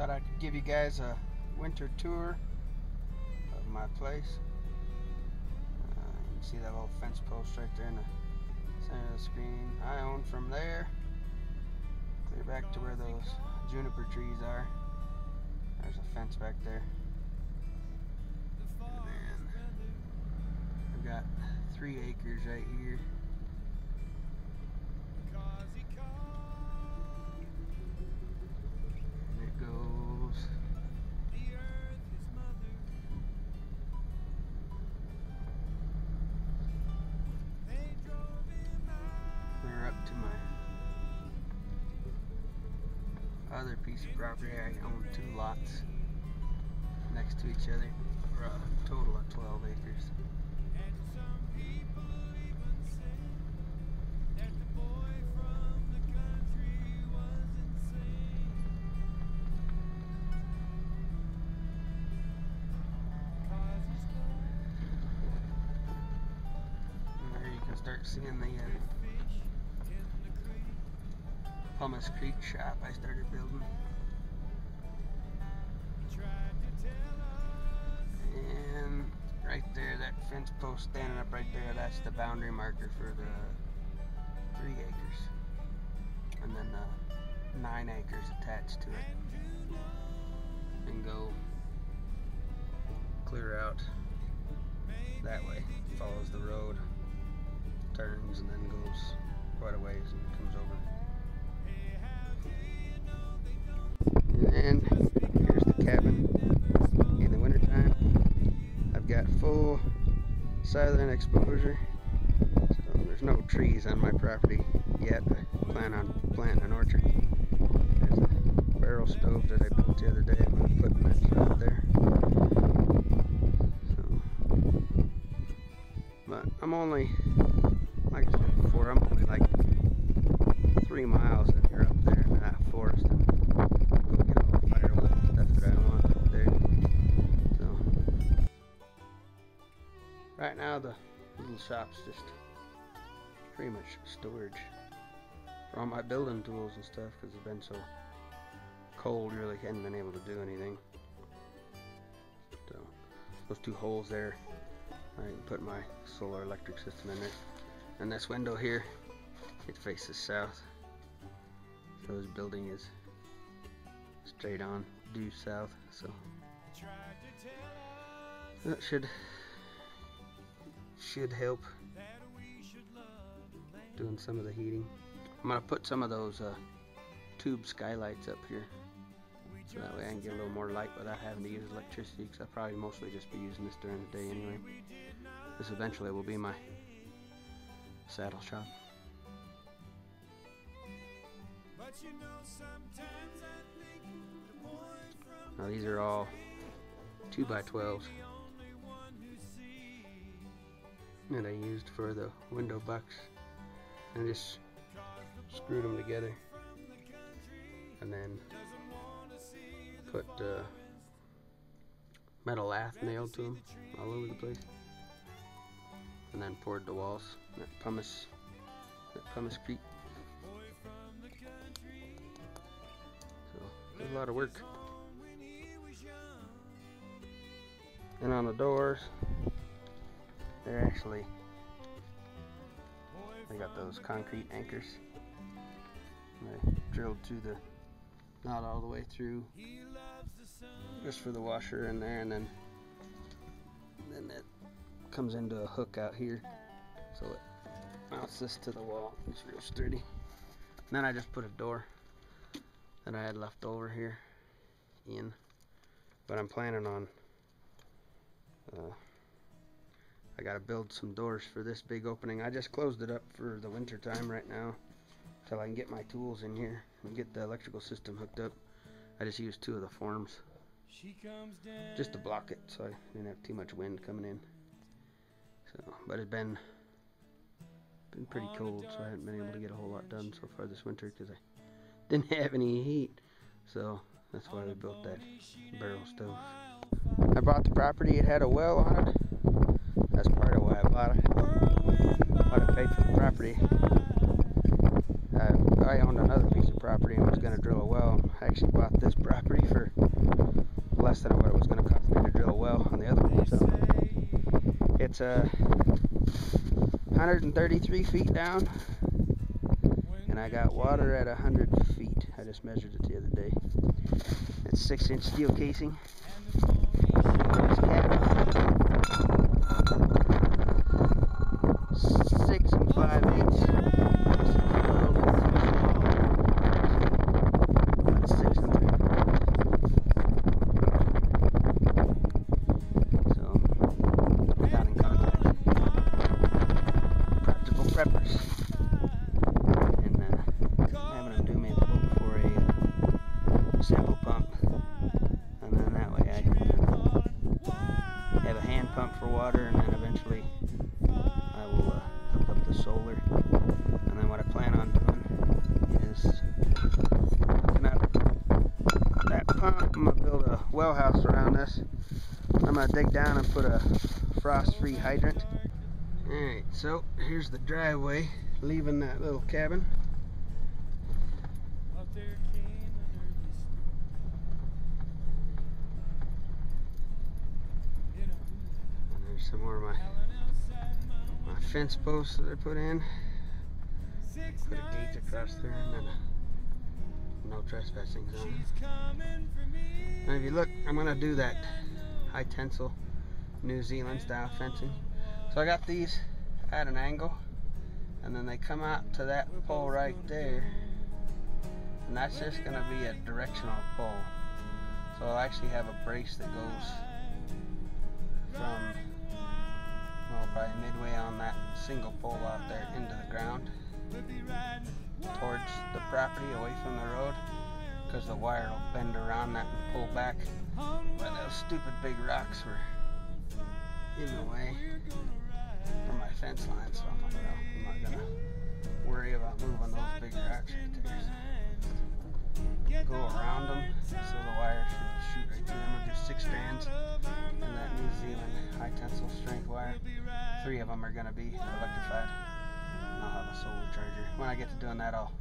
Thought I'd give you guys a winter tour of my place. You can see that little fence post right there in the center of the screen. I own from there clear back to where those juniper trees are. There's a fence back there. And then I've got 3 acres right here. And it goes clear up to my other piece of property. I own 2 lots next to each other for a total of 12 acres. And there you can start seeing the Pumice Creek shop I started building. And right there, that fence post standing up right there, that's the boundary marker for the 3 acres. And then 9 acres attached to it. And go clear out that way. Follows the road, turns, and then goes quite a ways and comes over. And here's the cabin in the wintertime. I've got full southern exposure, so there's no trees on my property yet. I plan on planting an orchard. There's a barrel stove that I built the other day. I'm going to put that out there. So, but I'm only, like I said before, I'm only like 3 miles and you're up there in that forest. Right now the little shop's just pretty much storage for all my building tools and stuff, because it's been so cold, really hadn't been able to do anything. So those 2 holes there, I can put my solar electric system in there. And this window here, it faces south, so this building is straight on due south, so that should help doing some of the heating. I'm gonna put some of those tube skylights up here, so that way I can get a little more light without having to use electricity, because I'll probably mostly just be using this during the day anyway. This eventually will be my saddle shop. Now these are all 2x12s that I used for the window bucks, and I just screwed them together and then put metal lath nailed to them all over the place, and then poured the walls. That Pumice Creek. So there's a lot of work. And on the doors, they're actually, I got those concrete anchors. And I drilled through the, not all the way through, just for the washer in there, and then it comes into a hook out here, so it mounts this to the wall. It's real sturdy. And then I just put a door that I had left over here in, but I'm planning on I gotta build some doors for this big opening. I just closed it up for the winter time right now till I can get my tools in here and get the electrical system hooked up. I just used 2 of the forms just to block it, so I didn't have too much wind coming in. So, but it's been pretty cold, so I haven't been able to get a whole lot done so far this winter because I didn't have any heat. So that's why we built that barrel stove. I bought the property, it had a well on it. That's part of why I bought it. What I paid for the property. I owned another piece of property and was going to drill a well. I actually bought this property for It's 133 feet down, and I got water at 100 feet. I just measured it the other day. It's 6-inch steel casing. This cabin, 6 5/8. Preppers, and having them do me a quote for a sample pump, and then that way I can have a hand pump for water, and then eventually I will hook up the solar. And then what I plan on doing is hooking up that pump. I'm going to build a well house around this. I'm going to dig down and put a frost-free hydrant. Alright, so here's the driveway leaving that little cabin. And there's some more of my fence posts that I put in. Put a gate across there and then a no trespassing zone. And if you look, I'm going to do that high tensile New Zealand style fencing. So I got these at an angle, and then they come out to that pole right there, and that's just going to be a directional pole. So I'll actually have a brace that goes from probably midway on that single pole out there into the ground towards the property away from the road, because the wire will bend around that and pull back. But those stupid big rocks were in the way from my fence line, so I'm like, well, I'm not gonna worry about moving those big rocks right there. So go around them so the wire should shoot right through them. I'm gonna do 6 strands in that New Zealand high tensile strength wire. 3 of them are gonna be electrified, and I'll have a solar charger. When I get to doing that, I'll